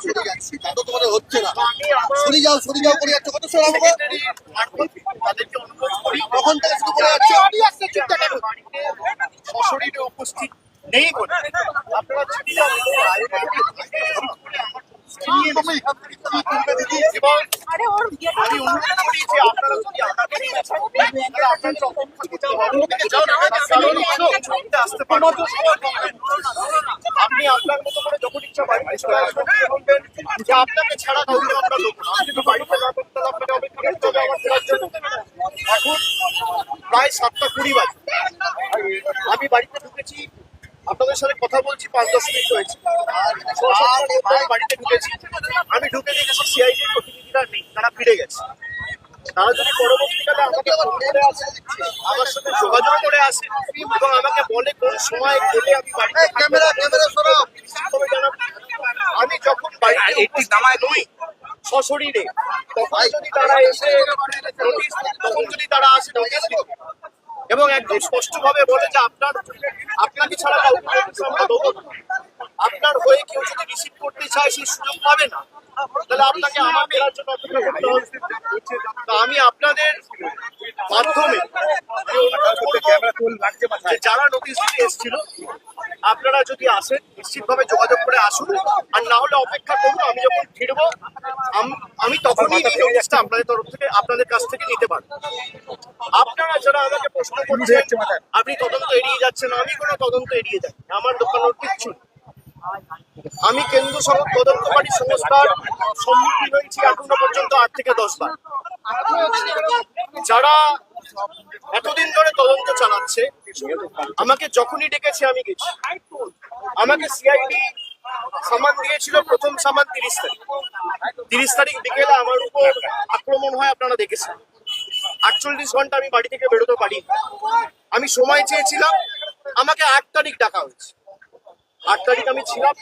সরে যাচ্ছি, তা তো তোমাদের হচ্ছে না। সরে যাও করে যাচ্ছে, কত সর আমাকে তখন থেকে শুরু করে যাচ্ছে। সশরীরে উপস্থিত নেই বলে আপনারা চিন্তা এবং আমি অনুরোধ করি যে আপনারা যদি আপনাদের আসতে পারেন, আপনি আপনার মতো করে যখন ইচ্ছা বাড়িতে চলে আসবেন বলবেন যে আপনাকে ছাড়া কাউকে আমরা লোক না, কিন্তু বাড়িতে না করতে আপনাকে অপেক্ষা করতে হবে আমার ফেরার জন্য। এখন প্রায় 7:20 বাজে, আমি বাড়িতে ঢুকেছি, আপনাদের সাথে কথা বলছি 5-10 মিনিট হয়েছে, বাড়িতে ঢুকেছি। আমি ঢুকে দেখেছি সিআইডির প্রতিনিধিরা নেই, তারা ফিরে গেছে। তারা যদি পরবর্তীকালে আমাকে ফোন করে আসে, আমার সাথে যোগাযোগ করে আসে এবং আমাকে বলে কোন সময় গেলে আমি বাড়িতে আমি যখন বাড়িতে নই সশরীরে, তখন যদি তারা এসে তখন যদি তারা আসে নোটিশ দিত এবং একদম স্পষ্টভাবে বলে যে আপনাকে ছাড়া আপনার হয়ে কেউ যদি রিসিভ করতে চায় সেই সুযোগ পাবে না, তাহলে আপনাকে আমার ফেরার জন্য অপেক্ষা করতে হবে। তো আমি আপনাদের মাধ্যমে যারা নোটিশ দিতে এসেছিল, আপনারা যদি আসেন নিশ্চিতভাবে যোগাযোগ করে আসুন, আর না হলে অপেক্ষা করুন। আমি যখন ফিরবো আমি তখনই এই নোটিশটা আপনাদের তরফ থেকে আপনাদের কাছ থেকে নিতে পারবো। আপনারা যারা আমাকে প্রশ্ন করছেন আপনি তদন্ত এড়িয়ে যাচ্ছেন, আমি কোনো তদন্ত এড়িয়ে যাই, আমার দোকানের কিচ্ছু। আমি কেন্দ্র সরকার তদন্তকারী সংস্থার সম্মুখীন হয়েছি এখনো পর্যন্ত 8 থেকে 10 বার। যারা এতদিন ধরে তদন্ত চালাচ্ছে, আমাকে যখনই ডেকেছে আমি গেছি। আমাকে সিআইডি সামান দিয়েছিল, প্রথম সামান 30 তারিখ বিকেলে আমার উপর আক্রমণ হয়, আপনারা দেখেছেন। 48 ঘন্টা আমি বাড়ি থেকে বেরোতে পারি। আমি সময় চেয়েছিলাম, আমাকে 8 তারিখ ডাকা হয়েছে। 8 তারিখ আমি ছিলাম,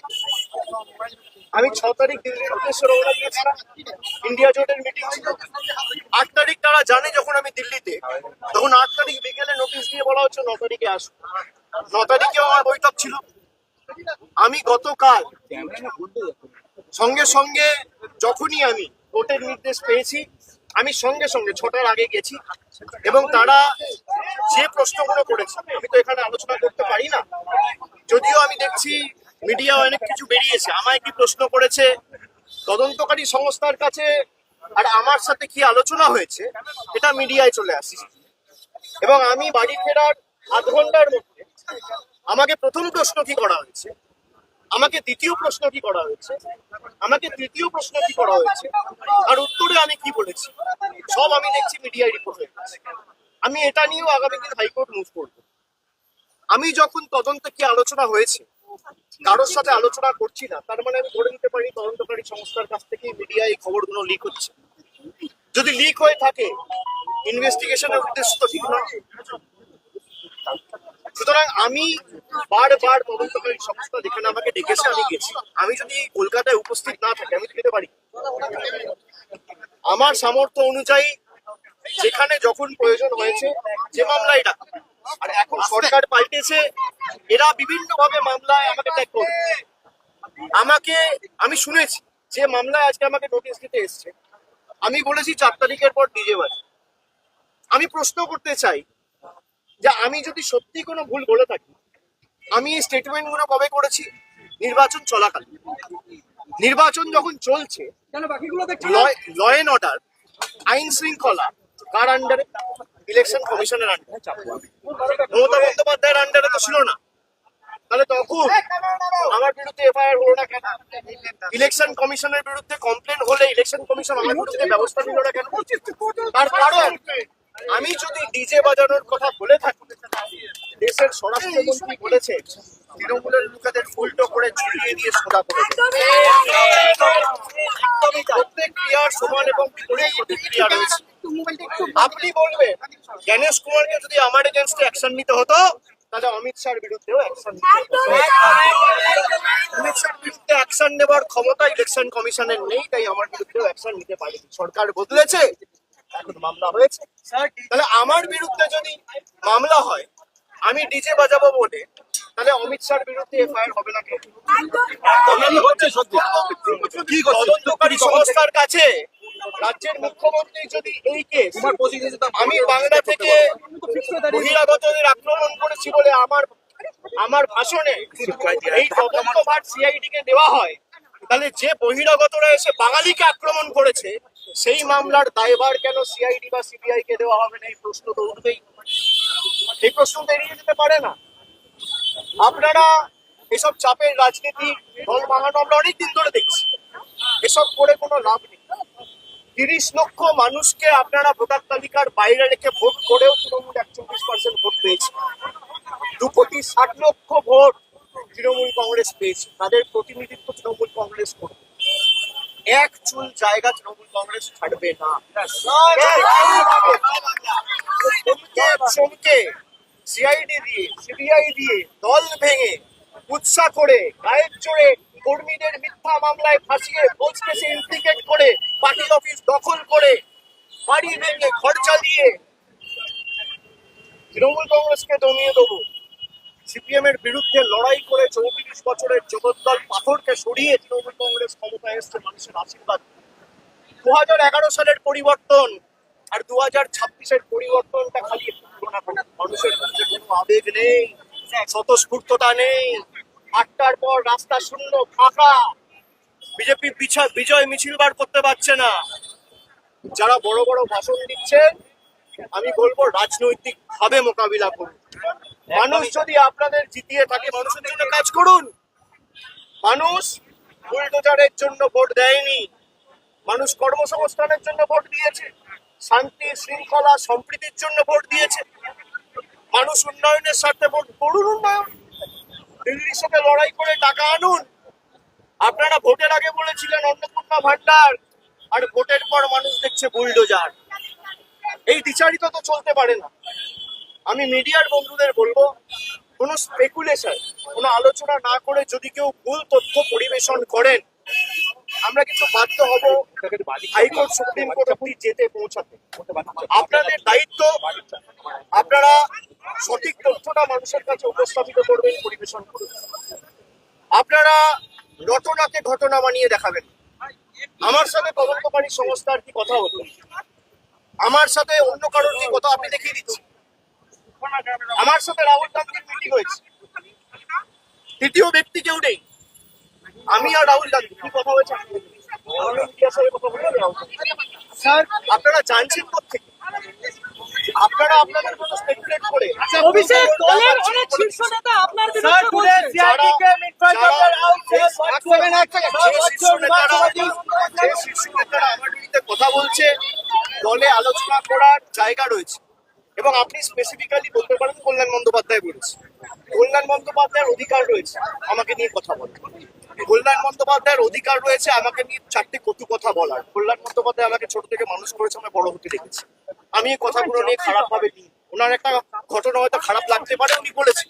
আমি 6 তারিখ দিল্লির উদ্দেশ্যে রওনা দিয়েছিলাম, ইন্ডিয়া জোটের মিটিং ছিল। 8 তারিখ তারা জানে যখন আমি দিল্লিতে, তখন 8 তারিখ বিকেলে নোটিশ দিয়ে বলা হচ্ছে 9 তারিখে আসুন। 9 তারিখেও আমার বৈঠক ছিল। আমি গতকাল সঙ্গে সঙ্গে যখনই আমি কোর্টের নির্দেশ পেয়েছি, আমি সঙ্গে সঙ্গে 6টার আগে গেছি এবং তারা যে প্রশ্নগুলো করেছে আমি তো এখানে আলোচনা করতে পারি না, যদিও আমি দেখছি মিডিয়া অনেক কিছু বেরিয়েছে। আমায় কি প্রশ্ন করেছে, তদন্তকারী সংস্থার কাছে আর আমার সাথে কি আলোচনা হয়েছে, এটা মিডিয়ায় চলে আসছে। এবং আমি বাড়ি ফেরার আধ ঘন্টার মধ্যে আমাকে প্রথম প্রশ্ন কি করা হয়েছে, আমাকে দ্বিতীয় প্রশ্ন কি করা হয়েছে, আমাকে তৃতীয় প্রশ্ন কি করা হয়েছে, আর উত্তরে আমি কি বলেছি, সব আমি দেখছি মিডিয়ায় রিপোর্ট হয়ে গেছে। আমি এটা নিয়েও আগামী দিন হাইকোর্ট মুভ করবো। আমি যখন তদন্তে কি আলোচনা হয়েছে কারোর সাথে আলোচনা করছি না, তার মানে আমি ধরে নিতে পারি তদন্তকারী সংস্থার কাছ থেকে মিডিয়ায় এই খবরগুলো লিক হচ্ছে। যদি লিক হয়ে থাকে, ইনভেস্টিগেশনের উদ্দেশ্য তো ঠিক নয়। সুতরাং আমি বারবার তদন্তকারী সংস্থা যেখানে আমাকে ডেকেছে আমি গেছি। আমি যদি কলকাতায় উপস্থিত না থাকি আমি যেতে পারি, আমার সামর্থ্য অনুযায়ী যেখানে যখন প্রয়োজন হয়েছে যে মামলায় ডাকা। আর এখন সরকার পাল্টেছে, এরা বিভিন্ন ভাবে মামলায় আমাকে ট্যাগ করবে। আমি শুনেছি যে মামলায় আজকে আমাকে নোটিশ দিতে এসছে, আমি বলেছি 4 তারিখের পর ডিজে বাজে। আমি প্রশ্ন করতে চাই যে আমি যদি সত্যি কোনো ভুল বলে থাকি, আমি এই স্টেটমেন্ট গুলো কবে করেছি? নির্বাচন চলাকালীন। নির্বাচন যখন চলছে, ল এন্ড অর্ডার, আইন শৃঙ্খলা কার আন্ডারে? ইলেকশন কমিশনের আন্ডারে। মমতা বন্দ্যোপাধ্যায়ের আন্ডারে তো ছিল না, তাহলে তখন আমার বিরুদ্ধে এফআইআর হলো না কেন? ইলেকশন কমিশনের বিরুদ্ধে কমপ্লেন হলে ইলেকশন কমিশন আমার বিরুদ্ধে ব্যবস্থা নিল না কেন? তার কারণ আমি যদি ডিজে বাজানোর কথা বলে থাকি, দেশের স্বরাষ্ট্রমন্ত্রী বলেছে তৃণমূলের লোকেদের উল্টো করে ঝুলিয়ে দিয়ে সোজা করে প্রত্যেক ক্রিয়ার সমান এবং বিপরীত প্রতিক্রিয়া রয়েছে। আপনি বলবেন জ্ঞানেশ কুমারকে যদি আমার এগেনস্টে অ্যাকশন নিতে হতো, তাহলে অমিত শাহর বিরুদ্ধেও অ্যাকশন নিতে হতো। অমিত শাহর বিরুদ্ধে অ্যাকশন নেবার ক্ষমতা ইলেকশন কমিশনের নেই, তাই আমার বিরুদ্ধেও অ্যাকশন নিতে পারেনি। সরকার বদলেছে, এখন মামলা হয়েছে। তাহলে আমার বিরুদ্ধে যদি মামলা হয়, আমি ডিজে বাজাবো বলে তাহলে অমিত শাহর বিরুদ্ধে এফআইআর হবে না কেন? হচ্ছে সত্যি কি তদন্তকারী সংস্থার কাছে রাজ্যের মুখ্যমন্ত্রী যদি এই কেস আমি বাংলা থেকে বহিরাগতদের আক্রমণ করেছি বলে আমার ভাষণে এই তদন্তভার সিআইডি কে দেওয়া হয়, তাহলে যে বহিরাগতরা এসে বাঙালিকে আক্রমণ করেছে সেই মামলার দায়ভার কেন সিআইডি বা সিবিআই কে দেওয়া হবে না? এই প্রশ্ন তো উঠবেই। এই প্রশ্ন তো এড়িয়ে যেতে পারে না। আপনারা এসব চাপের রাজনীতি দল বানানো আমরা অনেকদিন ধরে দেখছি, এসব করে কোনো লাভ নেই। 30 লক্ষ মানুষকে আপনারা ভোটার তালিকার বাইরে রেখে ভোট করেও তৃণমূল 41% ভোট পেয়েছে। 2,60,00,000 ভোট তৃণমূল কংগ্রেস পেয়েছে, তাদের প্রতিনিধিত্ব তৃণমূল কংগ্রেস করবে। এক চুল জায়গা তৃণমূল কংগ্রেস ছাড়বে না। চমকে সিআইডি দিয়ে সিবিআই দিয়ে দল ভেঙে উৎসাহ করে গায়ের জোরে কর্মীদের মিথ্যা মামলায় ফাঁসিয়ে ফৌজ কেসে ইমপ্লিকেট করে পার্টি অফিস দখল করে বাড়ি ভেঙে ঘর চালিয়ে তৃণমূল কংগ্রেসকে দমিয়ে দেবো। সিপিএম এর বিরুদ্ধে লড়াই করে 34 বছরের জগদ্দল পাথরকে সরিয়ে তৃণমূল কংগ্রেস ক্ষমতায় এসছে মানুষের আশীর্বাদ। 2011 সালের পরিবর্তন আর 2026-এর পরিবর্তনটা খালি তুলনা করুন। মানুষের মধ্যে কোনো আবেগ নেই, স্বতঃস্ফূর্ততা নেই। 8টার পর রাস্তা শূন্য ফাঁকা। বিজেপি বিজয় মিছিল বার করতে পারছে না। যারা বড় বড় ভাষণ দিচ্ছেন আমি বলবো রাজনৈতিক ভাবে মোকাবিলা করুন। মানুষ যদি আপনাদের জিতিয়ে থাকে মানুষের জন্য কাজ করুন। মানুষ বুলডোজারের জন্য ভোট দেয়নি, মানুষ কর্মসংস্থানের জন্য ভোট দিয়েছে, শান্তি শৃঙ্খলা সম্প্রীতির জন্য ভোট দিয়েছে। মানুষ উন্নয়নের স্বার্থে ভোট করুন। উন্নয়ন দিল্লির সাথে লড়াই করে টাকা আনুন। আপনারা ভোটের আগে বলেছিলেন অন্নপূর্ণা ভান্ডার, আর ভোটের পর মানুষ দেখছে বুলডোজার। এই দ্বিচারিত তো চলতে পারে না। আমি মিডিয়ার বন্ধুদের বলবো, কোনো স্পেকুলেশন কোনো আলোচনা না করে যদি কেউ ভুল তথ্য পরিবেশন করেন আমরা কিন্তু বাধ্য হব হাইকোর্ট সুপ্রিম কোর্ট অব্দি যেতে পৌঁছাতে। আপনাদের দায়িত্ব, আপনারা সঠিক তথ্যটা মানুষের কাছে উপস্থাপিত করবেন, পরিবেশন করবেন। আপনারা রটনাকে ঘটনা বানিয়ে দেখাবেন। আমার সাথে তদন্তকারী সংস্থার কি কথা হতো, আমার সাথে অন্য কারোর কি কথা আপনি দেখিয়ে দিচ্ছি। আমার সাথে রাহুল গান্ধীর মিটিং হয়েছে, তৃতীয় ব্যক্তি কেউ নেই, আমি আর রাহুল গান্ধী। কি কথা হয়েছে স্যার? আপনারা জানছেন কোথেকে? আপনারা আপনাদের মতো স্পেকুলেট করে অভিষেক দলের অনেক শীর্ষ নেতা আপনার বিরুদ্ধে বলছে। আমার বিরুদ্ধে কথা বলছে, দলে আলোচনা করার জায়গা রয়েছে। এবং আপনি স্পেসিফিক্যালি বলতে পারেন কল্যাণ বন্দ্যোপাধ্যায় বলেছে। কল্যাণ বন্দ্যোপাধ্যায়ের অধিকার রয়েছে আমাকে নিয়ে কথা বলার। কল্যাণ বন্দ্যোপাধ্যায়ের অধিকার রয়েছে আমাকে নিয়ে 4টে কটু কথা বলার। কল্যাণ বন্দ্যোপাধ্যায় আমাকে ছোট থেকে মানুষ করেছে, আমি বড় হতে দেখেছি। আমি এই কথাগুলো নিয়ে খারাপ ভাবে নিই। ওনার একটা ঘটনা হয়তো খারাপ লাগতে পারে, উনি বলেছেন।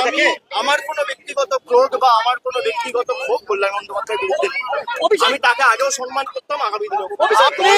আমি আমার কোনো ব্যক্তিগত ক্রোধ বা আমার কোনো ব্যক্তিগত ক্ষোভ কল্যাণ বন্দ্যোপাধ্যায়ের বিরুদ্ধে নেই। আমি তাকে আগেও সম্মান করতাম, আগামী দিনেও। আপনি